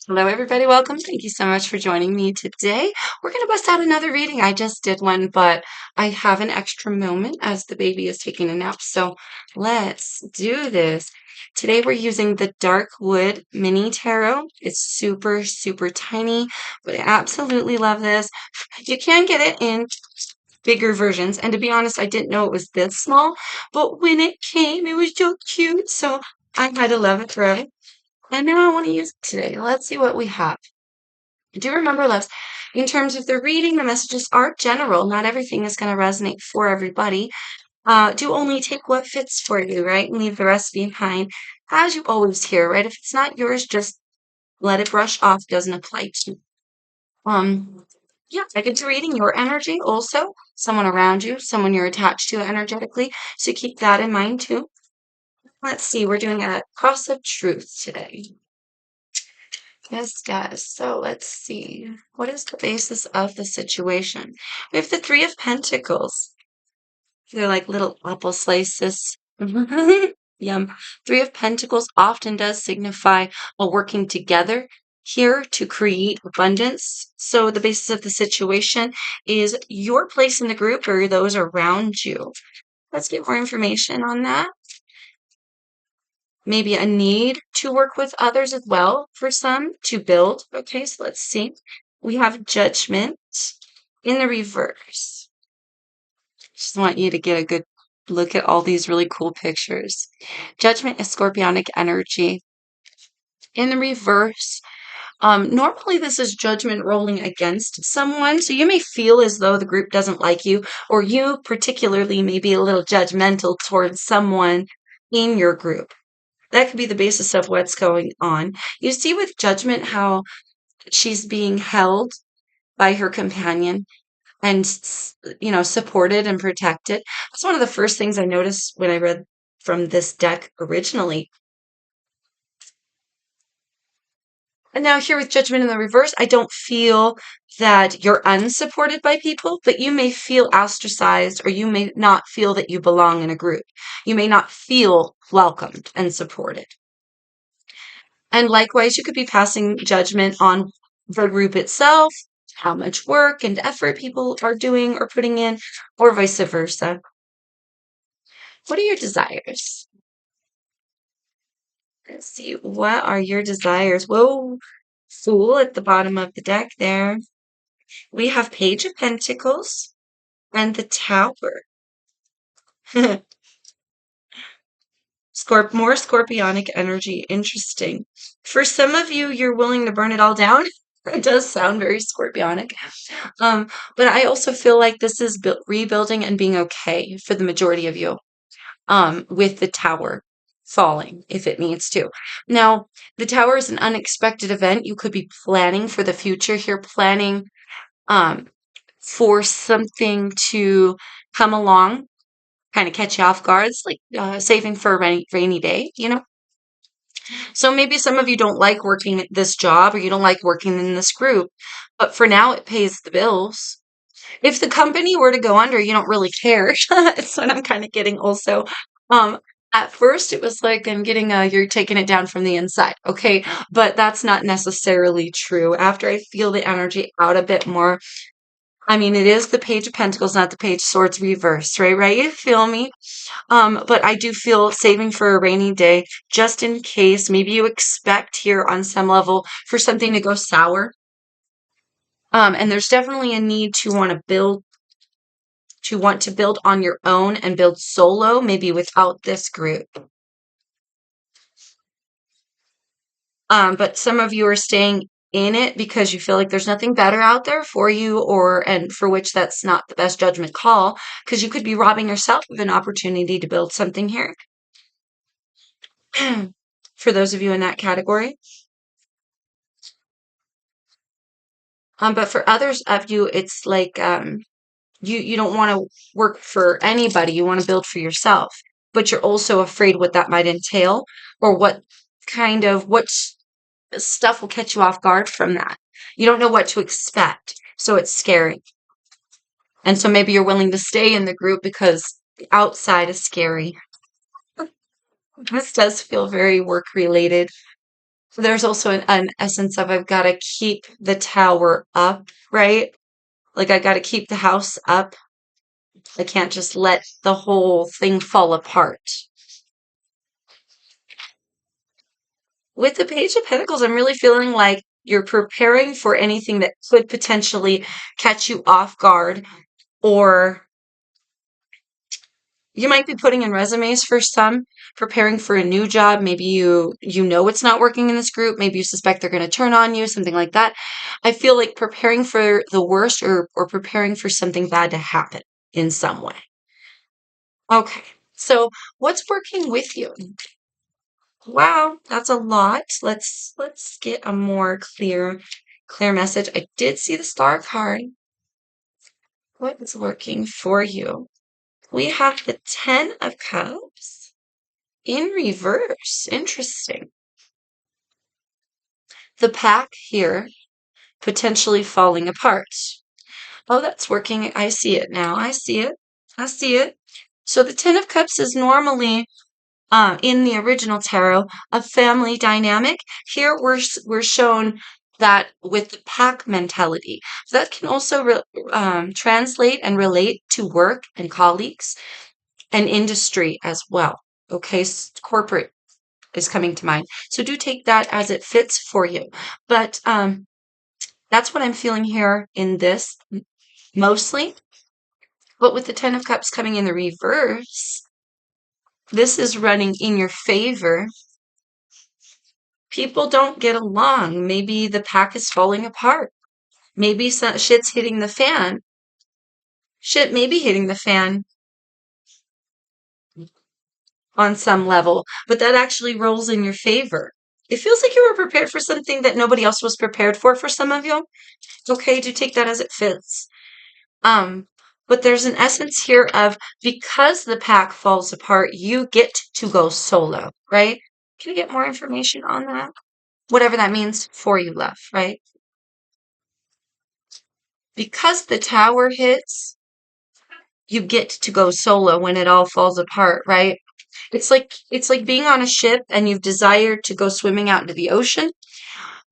Hello, everybody. Welcome. Thank you so much for joining me today. We're going to bust out another reading. I just did one, but I have an extra moment as the baby is taking a nap. So let's do this. Today we're using the Dark Wood Mini Tarot. It's super, super tiny, but I absolutely love this. You can get it in bigger versions. And to be honest, I didn't know it was this small, but when it came, it was so cute. So I had to love it forever. And now I want to use it today. Let's see what we have. Do remember, loves, in terms of the reading, the messages are general. Not everything is going to resonate for everybody. Do only take what fits for you, right? And leave the rest behind. As you always hear, right? If it's not yours, just let it brush off. Doesn't apply to you. Yeah, I get to reading your energy also. Someone around you, someone you're attached to energetically. So keep that in mind too. Let's see, we're doing a cross of truth today. Yes, guys. So let's see. What is the basis of the situation? We have the Three of Pentacles. They're like little apple slices. Yum. Three of Pentacles often does signify a working together here to create abundance. So the basis of the situation is your place in the group or those around you. Let's get more information on that. Maybe a need to work with others as well for some to build. Okay, so let's see. We have judgment in the reverse. Just want you to get a good look at all these really cool pictures. Judgment is scorpionic energy. In the reverse, normally this is judgment rolling against someone. So you may feel as though the group doesn't like you, or you particularly may be a little judgmental towards someone in your group. That could be the basis of what's going on. You see with judgment how she's being held by her companion and, supported and protected. That's one of the first things I noticed when I read from this deck originally. And now here with judgment in the reverse, I don't feel that you're unsupported by people, but you may feel ostracized or you may not feel that you belong in a group. You may not feel welcomed and supported. And likewise, you could be passing judgment on the group itself, how much work and effort people are doing or putting in, or vice versa. What are your desires? Let's see. What are your desires? Whoa, Fool at the bottom of the deck there. We have Page of Pentacles and the Tower. More scorpionic energy. Interesting. For some of you, you're willing to burn it all down. It does sound very scorpionic. But I also feel like this is rebuilding and being okay for the majority of you. With the tower falling if it needs to. Now, the tower is an unexpected event. You could be planning for the future here, planning um for something to come along, kind of catch you off guard. It's like saving for a rainy day, you know? So maybe some of you don't like working at this job or you don't like working in this group, but for now it pays the bills. If the company were to go under, you don't really care. That's what I'm kind of getting also. Um, at first it was like I'm getting you're taking it down from the inside, okay? But that's not necessarily true. After I feel the energy out a bit more, I mean, it is the Page of Pentacles, not the Page of Swords reverse, right? Right? You feel me? But I do feel saving for a rainy day, just in case. Maybe you expect here on some level for something to go sour. And there's definitely a need to want to build on your own and build solo, maybe without this group. But some of you are staying in it because you feel like there's nothing better out there for you, and for which that's not the best judgment call, because you could be robbing yourself of an opportunity to build something here. For those of you in that category. But for others of you, it's like you don't want to work for anybody. You want to build for yourself, but you're also afraid what that might entail or what stuff will catch you off guard from that. You don't know what to expect, so it's scary. And so maybe you're willing to stay in the group because the outside is scary. This does feel very work related. There's also an essence of I've got to keep the tower up, right? Like I got to keep the house up. I can't just let the whole thing fall apart. With the Page of Pentacles, I'm really feeling like you're preparing for anything that could potentially catch you off guard, or you might be putting in resumes for some, preparing for a new job. Maybe you know it's not working in this group. Maybe you suspect they're going to turn on you, something like that. I feel like preparing for the worst, or preparing for something bad to happen in some way. Okay. So what's working with you? Wow, that's a lot. Let's get a more clear message. I did see the star card. What is working for you? We have the Ten of Cups in reverse. Interesting. The pack here potentially falling apart. Oh, that's working. I see it now. I see it. I see it. So the Ten of Cups is normally in the original tarot, a family dynamic. Here we're shown that with the pack mentality. So that can also translate and relate to work and colleagues and industry as well. Okay, corporate is coming to mind. So do take that as it fits for you. But that's what I'm feeling here in this mostly. But with the Ten of Cups coming in the reverse, this is running in your favor. People don't get along. Maybe the pack is falling apart. Maybe some shit's hitting the fan. Shit may be hitting the fan on some level, but that actually rolls in your favor. It feels like you were prepared for something that nobody else was prepared for some of you. It's okay to take that as it fits. Um, but there's an essence here of because the pack falls apart, you get to go solo, right? Can you get more information on that? Whatever that means for you, love, right? Because the tower hits, you get to go solo when it all falls apart, right? It's like being on a ship and you've desired to go swimming out into the ocean,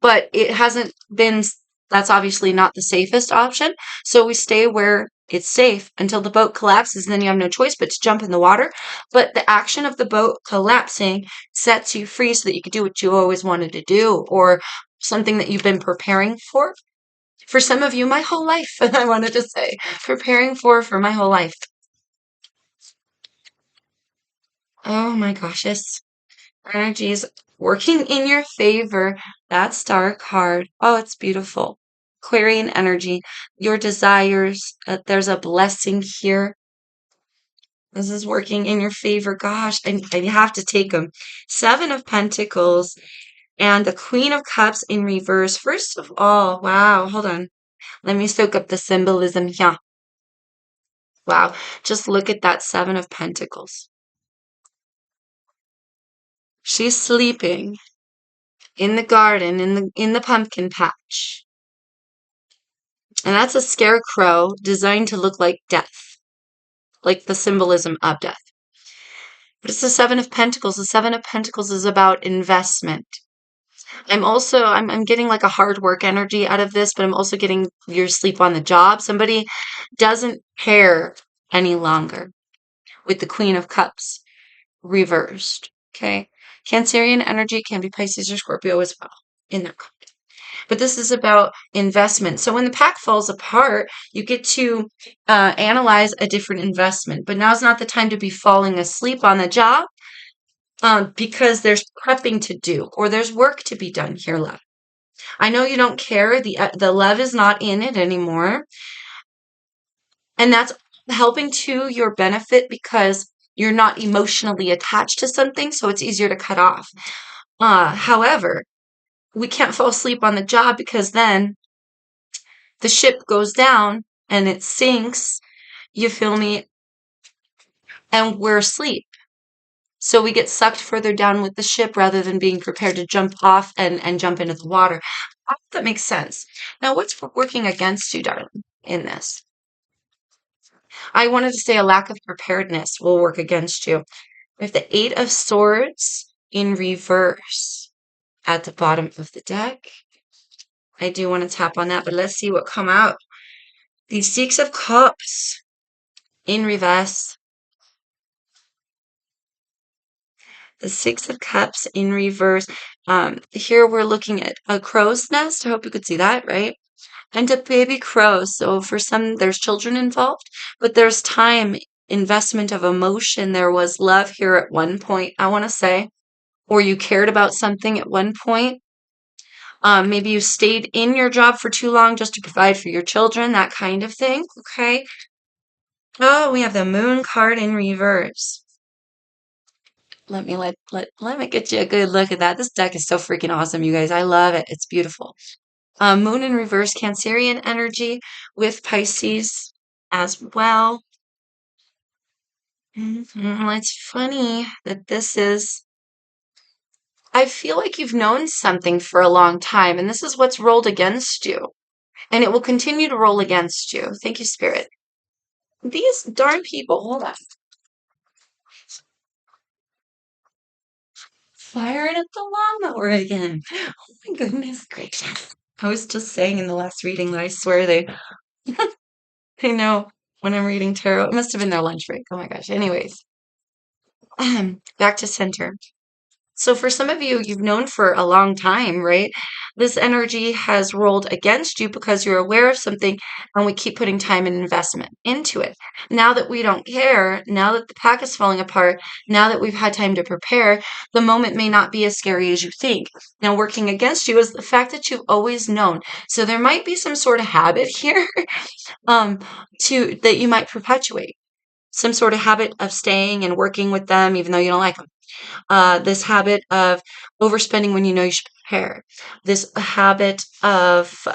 but it hasn't been, that's obviously not the safest option. So we stay where it's safe until the boat collapses, and then you have no choice but to jump in the water. But the action of the boat collapsing sets you free so that you can do what you always wanted to do, or something that you've been preparing for. For some of you, my whole life, I wanted to say, preparing for my whole life. Oh my gosh, this energy is working in your favor. That star card. Oh, it's beautiful. Aquarian energy, your desires. There's a blessing here. This is working in your favor. Gosh, and you have to take them. Seven of Pentacles and the Queen of Cups in reverse. First of all, wow, hold on. Let me soak up the symbolism here. Wow, just look at that Seven of Pentacles. She's sleeping in the garden, in the pumpkin patch. And that's a scarecrow designed to look like death, like the symbolism of death. But it's the Seven of Pentacles. The Seven of Pentacles is about investment. I'm getting like a hard work energy out of this, but I'm also getting your sleep on the job. Somebody doesn't care any longer with the Queen of Cups reversed. Okay. Cancerian energy can be Pisces or Scorpio as well in that. But this is about investment. So when the pack falls apart, you get to analyze a different investment. But now's not the time to be falling asleep on the job, because there's prepping to do, or there's work to be done here, love. I know you don't care. The love is not in it anymore. And that's helping to your benefit because you're not emotionally attached to something, so it's easier to cut off. However, we can't fall asleep on the job because then the ship goes down and it sinks, you feel me? And we're asleep. So we get sucked further down with the ship rather than being prepared to jump off and jump into the water. I hope that makes sense. Now, what's working against you, darling, in this? I wanted to say a lack of preparedness will work against you. We have the Eight of Swords in reverse. at the bottom of the deck. I do want to tap on that, but let's see what come out. The Six of Cups in reverse. The Six of Cups in reverse. Here we're looking at a crow's nest. I hope you could see that, right? And a baby crow. So for some, there's children involved, but there's time, investment of emotion. There was love here at one point, I want to say, or you cared about something at one point. Maybe you stayed in your job for too long just to provide for your children, that kind of thing. Okay. Oh, we have the Moon card in reverse. Let me get you a good look at that. This deck is so freaking awesome, you guys. I love it. It's beautiful. Moon in reverse, Cancerian energy with Pisces as well. It's funny that this is. I feel like you've known something for a long time, and this is what's rolled against you. And it will continue to roll against you. Thank you, Spirit. These darn people, hold on. Firing at the lawnmower again. Oh my goodness gracious. I was just saying in the last reading that I swear they know when I'm reading tarot. It must have been their lunch break. Oh my gosh. Anyways, back to center. So for some of you, you've known for a long time, right? This energy has rolled against you because you're aware of something and we keep putting time and investment into it. Now that we don't care, now that the pack is falling apart, now that we've had time to prepare, the moment may not be as scary as you think. Now working against you is the fact that you've always known. So there might be some sort of habit here um, that you might perpetuate. Some sort of habit of staying and working with them even though you don't like them. This habit of overspending when you know you should prepare, this habit of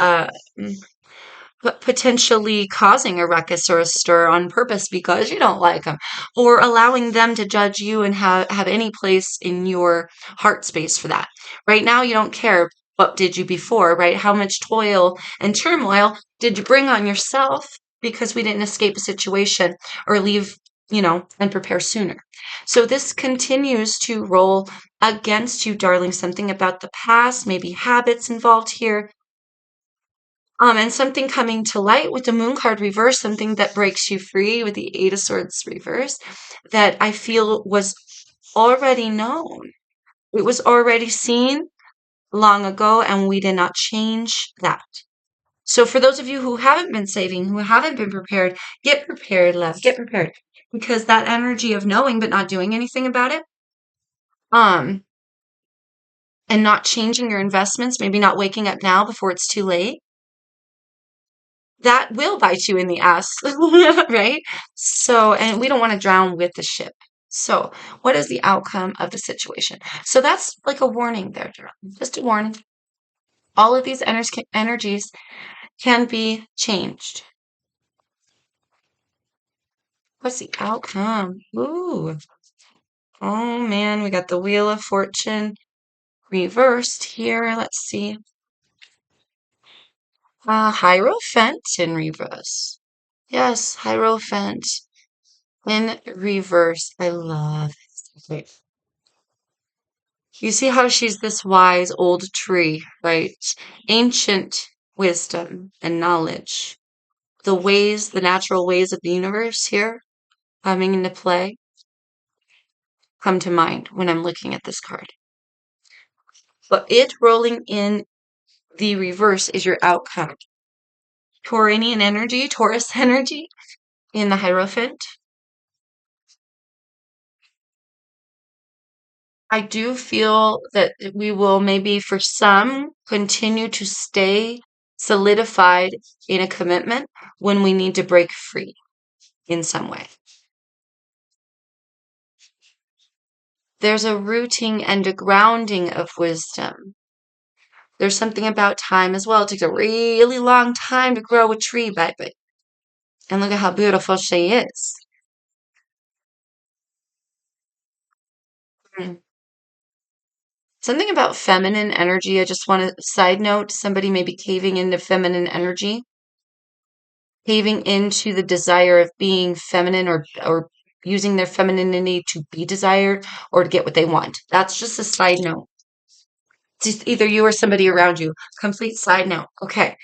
potentially causing a ruckus or a stir on purpose because you don't like them, or allowing them to judge you and have any place in your heart space for that. Right now, you don't care. What did you before, right? How much toil and turmoil did you bring on yourself because we didn't escape a situation or leave, and prepare sooner? So this continues to roll against you, darling. Something about the past, maybe habits involved here. And something coming to light with the Moon card reverse, something that breaks you free with the Eight of Swords reverse, that I feel was already known. It was already seen long ago, and we did not change that. So for those of you who haven't been saving, who haven't been prepared, get prepared, love, get prepared. Because that energy of knowing but not doing anything about it, um, and not changing your investments, maybe not waking up now before it's too late, that will bite you in the ass, right? So, and we don't want to drown with the ship. So, what is the outcome of the situation? So, that's like a warning there, just a warning. All of these energies can be changed. What's the outcome? Ooh. Oh man, we got the Wheel of Fortune reversed here. Let's see. Hierophant in reverse. Yes, Hierophant in reverse. I love it. You see how she's this wise old tree, right? Ancient wisdom and knowledge. The natural ways of the universe here coming into play come to mind when I'm looking at this card. But it rolling in the reverse is your outcome. Tauranian energy, Taurus energy in the Hierophant. I do feel that we will maybe for some continue to stay solidified in a commitment when we need to break free in some way. There's a rooting and a grounding of wisdom. There's something about time as well. It takes a really long time to grow a tree, baby. And look at how beautiful she is. Mm. Something about feminine energy. I just want to side note, somebody may be caving into feminine energy, caving into the desire of being feminine or using their femininity to be desired or to get what they want. That's just a side note. Just either you or somebody around you. Complete side note. Okay.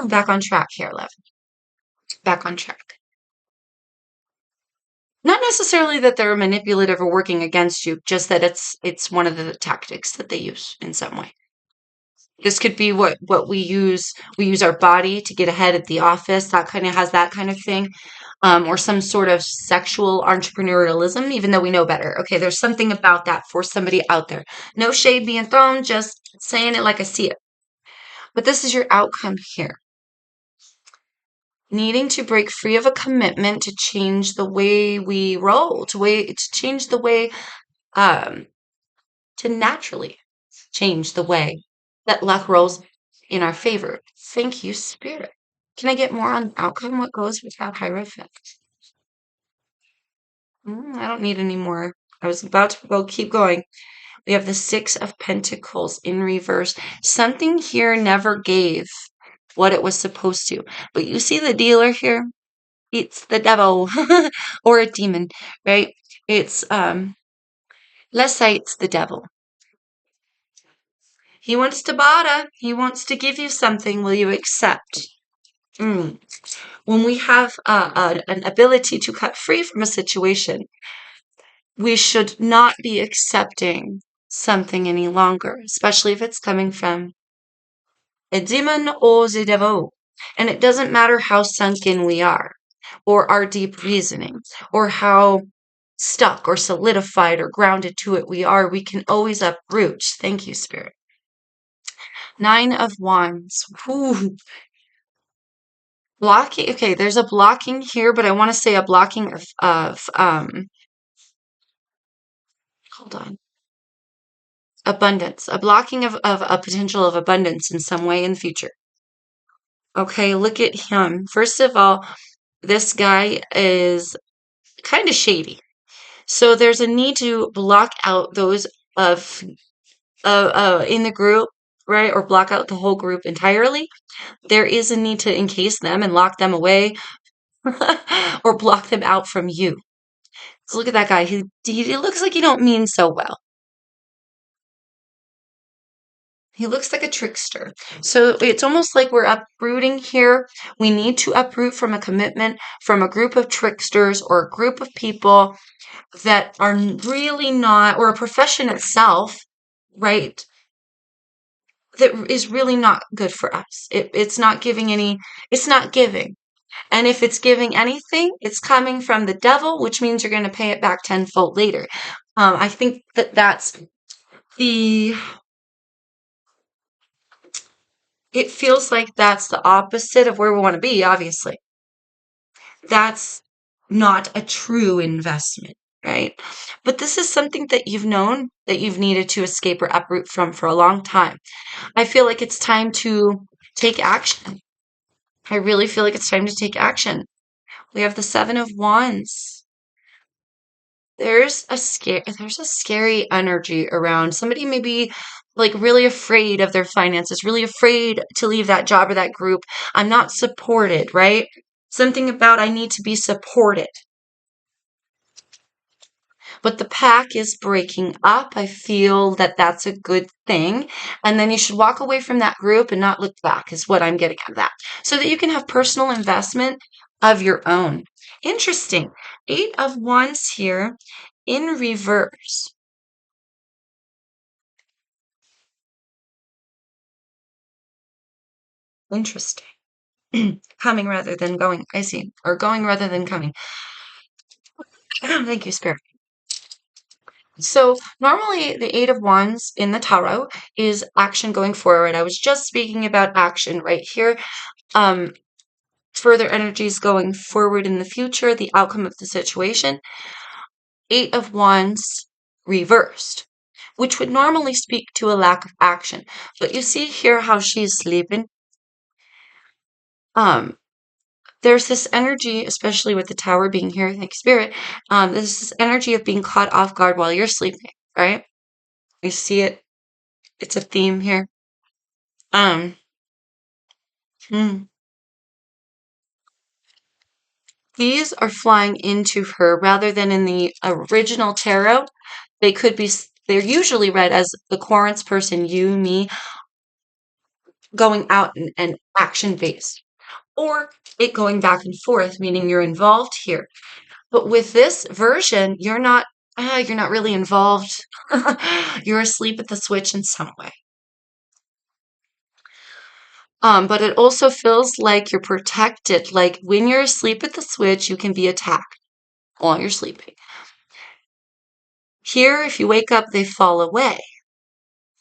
Back on track here, love. Back on track. Not necessarily that they're manipulative or working against you, just that it's one of the tactics that they use in some way. This could be what we use. We use our body to get ahead at the office. That kind of has that kind of thing. Or some sort of sexual entrepreneurialism, even though we know better. Okay, there's something about that for somebody out there. No shade being thrown, just saying it like I see it. But this is your outcome here. Needing to break free of a commitment to change the way we roll, to change the way, um, to naturally change the way that luck rolls in our favor. Thank you, Spirit. Can I get more on outcome? What goes with that hierophant? I don't need any more. I was about to go keep going. We have the Six of Pentacles in reverse. Something here never gave what it was supposed to. But you see the dealer here? It's the devil or a demon, right? It's let's say it's the devil. He wants to barter. He wants to give you something. Will you accept? When we have an ability to cut free from a situation, we should not be accepting something any longer, especially if it's coming from a demon or the devil. And it doesn't matter how sunken we are, or our deep reasoning, or how stuck or solidified or grounded to it we are, we can always uproot. Thank you, Spirit. Nine of Wands. Ooh. Blocking. Okay, there's a blocking here, but I want to say a blocking of hold on. Abundance. A blocking of a potential of abundance in some way in the future. Okay, look at him. First of all, this guy is kind of shady. So there's a need to block out those of in the group, right? Or block out the whole group entirely. There is a need to encase them and lock them away or block them out from you. So look at that guy. He looks like he don't mean so well. He looks like a trickster. So it's almost like we're uprooting here. We need to uproot from a commitment from a group of tricksters or a group of people that are really not, or a profession itself, right? That is really not good for us. It's not giving any, it's not giving. And if it's giving anything, it's coming from the devil, which means you're going to pay it back tenfold later. I think that the, it feels like that's the opposite of where we want to be, obviously. That's not a true investment, right? But this is something that you've known that you've needed to escape or uproot from for a long time. I feel like it's time to take action. I really feel like it's time to take action. We have the Seven of Wands. There's a scary energy around. Somebody may be like really afraid of their finances, really afraid to leave that job or that group. I'm not supported, right? Something about I need to be supported. But the pack is breaking up. I feel that that's a good thing. And then you should walk away from that group and not look back, is what I'm getting at that. So that you can have personal investment of your own. Interesting. Eight of Wands here in reverse. Interesting. Coming rather than going. I see. Or going rather than coming. Thank you, Spirit. So normally the Eight of Wands in the tarot is action going forward. I was just speaking about action right here. Further energies going forward in the future, the outcome of the situation. Eight of Wands reversed, which would normally speak to a lack of action. But you see here how she's sleeping. There's this energy, especially with the tower being here, thank you, Spirit. There's this energy of being caught off guard while you're sleeping, right? You see it. It's a theme here. Um, hmm. These are flying into her rather than in the original tarot. They could be they're usually read as the Quarant's person, you, me, going out and action based, or it going back and forth, meaning you're involved here. But with this version, you're not really involved. You're asleep at the switch in some way. But it also feels like you're protected. Like when you're asleep at the switch, you can be attacked while you're sleeping. Here, if you wake up, they fall away.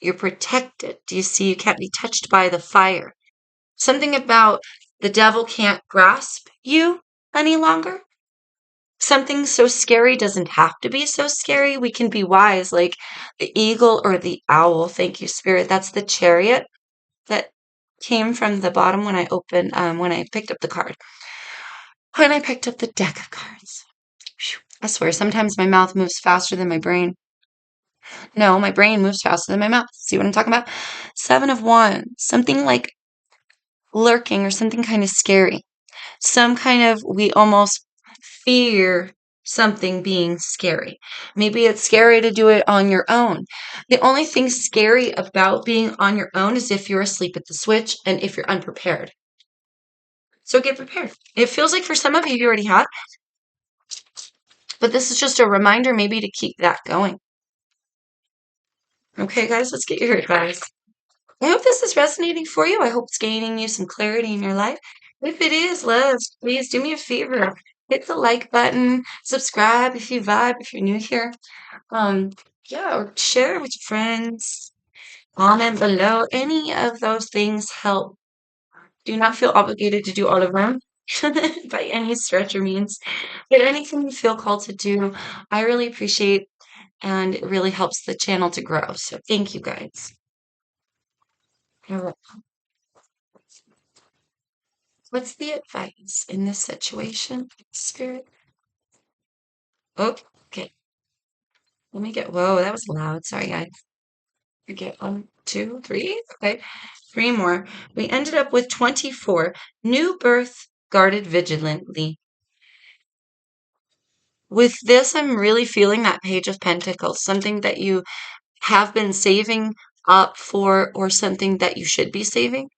You're protected. Do you see? You can't be touched by the fire. Something about the devil can't grasp you any longer. Something so scary doesn't have to be so scary. We can be wise, like the eagle or the owl. Thank you, Spirit. That's the chariot that came from the bottom when when I picked up the card. When I picked up the deck of cards. Phew. I swear, sometimes my mouth moves faster than my brain. No, my brain moves faster than my mouth. See what I'm talking about? Seven of Wands. Something like lurking or something kind of scary. Some kind of, we almost fear something being scary. Maybe it's scary to do it on your own. The only thing scary about being on your own is if you're asleep at the switch and if you're unprepared. So get prepared. It feels like for some of you, you already have, but this is just a reminder maybe to keep that going. Okay, guys, let's get your advice. I hope this is resonating for you. I hope it's gaining you some clarity in your life. If it is, loves, please do me a favor. Hit the like button, subscribe if you vibe, if you're new here. Um, yeah, or share it with your friends. Comment below. Any of those things help. Do not feel obligated to do all of them by any stretch or means. But anything you feel called to do, I really appreciate, and it really helps the channel to grow. So thank you guys. All right. What's the advice in this situation, Spirit? Oh, okay. Let me get, whoa, that was loud. Sorry, guys. We get one, two, three. Okay, three more. We ended up with 24. New birth guarded vigilantly. With this, I'm really feeling that Page of Pentacles, something that you have been saving up for or something that you should be saving.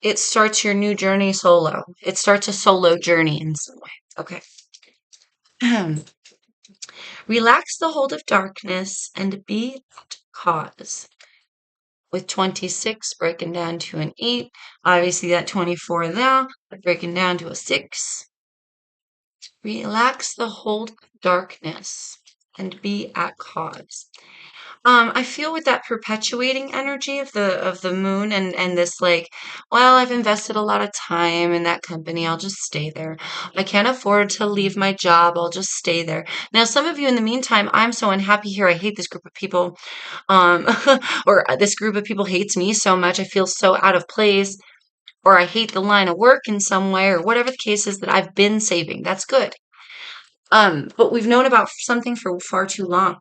It starts your new journey solo. It starts a solo journey in some way. Okay. Relax the hold of darkness and be at cause. With 26 breaking down to an 8. Obviously that 24 there, breaking down to a 6. Relax the hold of darkness and be at cause. I feel with that perpetuating energy of the moon and this like, well, I've invested a lot of time in that company. I'll just stay there. I can't afford to leave my job. I'll just stay there. Now, some of you in the meantime, I'm so unhappy here. I hate this group of people. Um, or this group of people hates me so much. I feel so out of place, or I hate the line of work in some way, or whatever the case is that I've been saving. That's good. But we've known about something for far too long.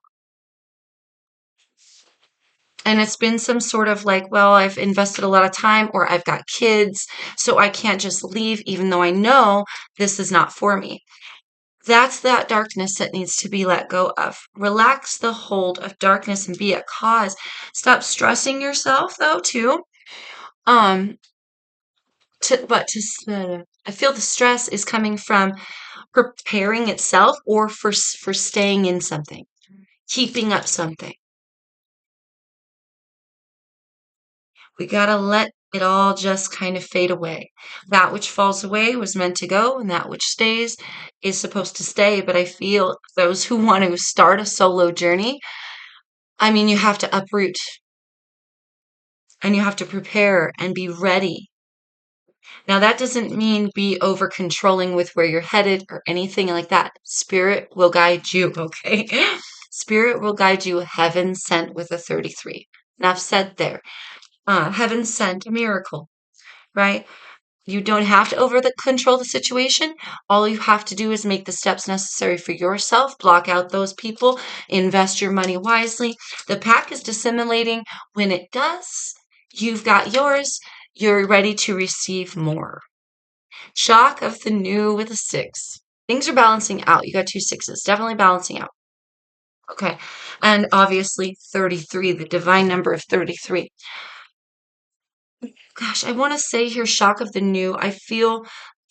And it's been some sort of like, well, I've invested a lot of time or I've got kids, so I can't just leave even though I know this is not for me. That's that darkness that needs to be let go of. Relax the hold of darkness and be at cause. Stop stressing yourself though, too. Um, I feel the stress is coming from preparing itself or for staying in something, keeping up something. We gotta let it all just kind of fade away. That which falls away was meant to go, and that which stays is supposed to stay. But I feel those who want to start a solo journey, I mean, you have to uproot and you have to prepare and be ready. Now, that doesn't mean be over controlling with where you're headed or anything like that. Spirit will guide you, okay? Spirit will guide you, heaven sent with a 33. Enough said there. Heaven sent a miracle, right? You don't have to control the situation. All you have to do is make the steps necessary for yourself, block out those people, invest your money wisely. The pack is dissimulating. When it does, you've got yours. You're ready to receive more. Shock of the new with a 6. Things are balancing out. You got two sixes, definitely balancing out. Okay. And obviously 33, the divine number of 33. Gosh, I want to say here, shock of the new. I feel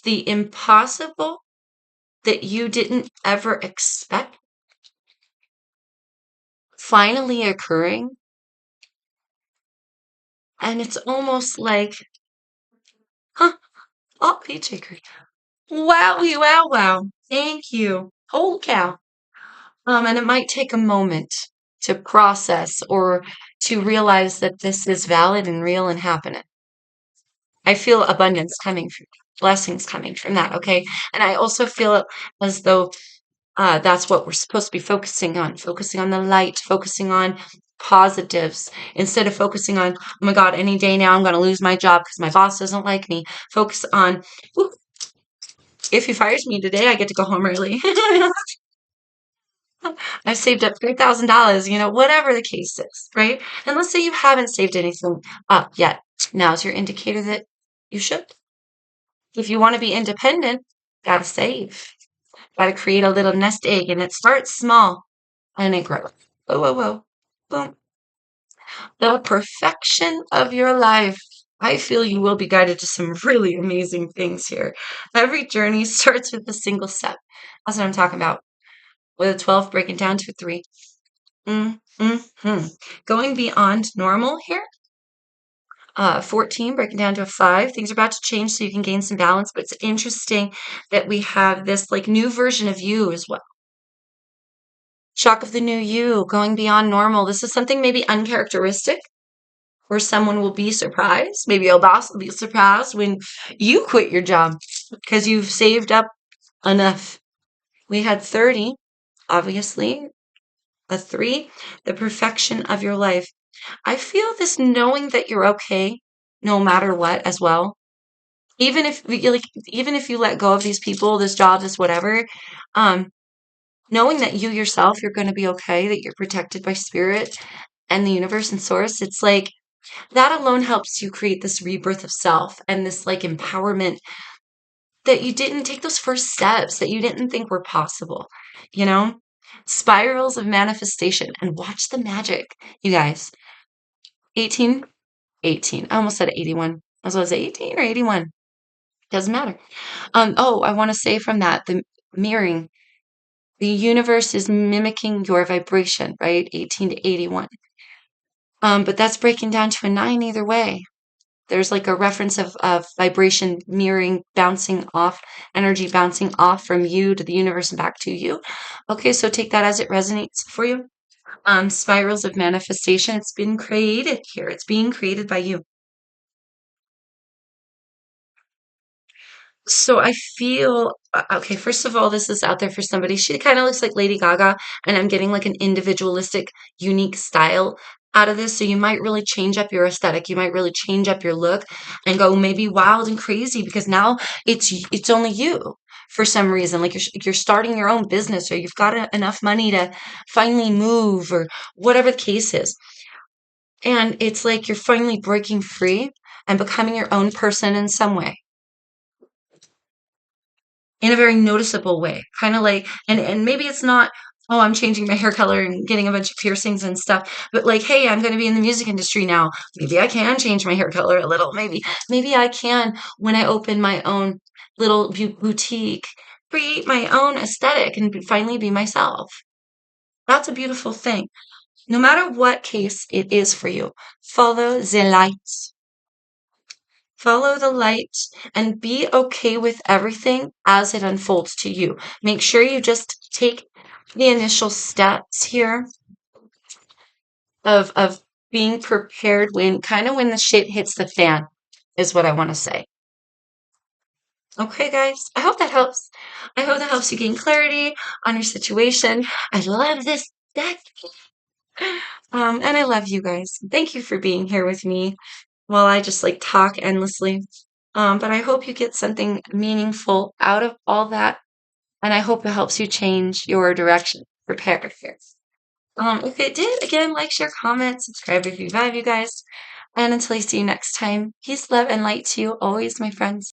the impossible that you didn't ever expect finally occurring. And it's almost like, huh, oh, peach shaker. Wowie, wow, wow. Thank you. Holy cow. And it might take a moment to process or to realize that this is valid and real and happening. I feel abundance coming from blessings coming from that, okay? And I also feel as though that's what we're supposed to be focusing on the light, focusing on positives instead of focusing on, oh my God, any day now I'm going to lose my job because my boss doesn't like me. Focus on, "Ooh, if he fires me today, I get to go home early. I've saved up $3,000, whatever the case is, right? And let's say you haven't saved anything up yet. Now's your indicator that you should. If you want to be independent, gotta save. Gotta create a little nest egg, and it starts small and it grows. Whoa, whoa, whoa. Boom. The perfection of your life. I feel you will be guided to some really amazing things here. Every journey starts with a single step. That's what I'm talking about. With a 12 breaking down to a 3. Going beyond normal here. 14 breaking down to a 5. Things are about to change so you can gain some balance, but it's interesting that we have this like new version of you as well. Shock of the new you, going beyond normal. This is something maybe uncharacteristic, or someone will be surprised. Maybe your boss will be surprised when you quit your job because you've saved up enough. We had 30, obviously, a 3, the perfection of your life. I feel this knowing that you're okay no matter what as well. Even if you let go of these people, this job, this whatever, um, knowing that you yourself, you're going to be okay, that you're protected by spirit and the universe and source, it's like that alone helps you create this rebirth of self and this like empowerment that you didn't take those first steps that you didn't think were possible, you know? Spirals of manifestation and watch the magic, you guys. 18, 18. I almost said 81. I was going to say 18 or 81. Doesn't matter. Oh, I want to say from that, the mirroring, the universe is mimicking your vibration, right? 18 to 81. But that's breaking down to a 9 either way. There's like a reference of vibration mirroring, bouncing off, energy bouncing off from you to the universe and back to you. Okay, so take that as it resonates for you. Spirals of manifestation. It's been created here. It's being created by you. So I feel okay, first of all, this is out there for somebody. She kind of looks like Lady Gaga, and I'm getting like an individualistic, unique style out of this. So you might really change up your aesthetic. You might really change up your look and go maybe wild and crazy because now it's only you for some reason. Like you're starting your own business or you've got enough money to finally move or whatever the case is. And it's like you're finally breaking free and becoming your own person in some way in a very noticeable way. Kind of like, and maybe it's not, oh, I'm changing my hair color and getting a bunch of piercings and stuff, but like, hey, I'm going to be in the music industry now. Maybe I can change my hair color a little. Maybe I can when I open my own little boutique, create my own aesthetic and finally be myself. That's a beautiful thing. No matter what case it is for you, follow the light. Follow the light and be okay with everything as it unfolds to you. Make sure you just take the initial steps here of being prepared when the shit hits the fan is what I want to say. Okay, guys, I hope that helps. I hope that helps you gain clarity on your situation. I love this deck. And I love you guys. Thank you for being here with me while I just like talk endlessly. But I hope you get something meaningful out of all that, and I hope it helps you change your direction. Prepare here. If it did, again, like, share, comment, subscribe if you vibe, you guys. And until I see you next time, peace, love, and light to you always, my friends.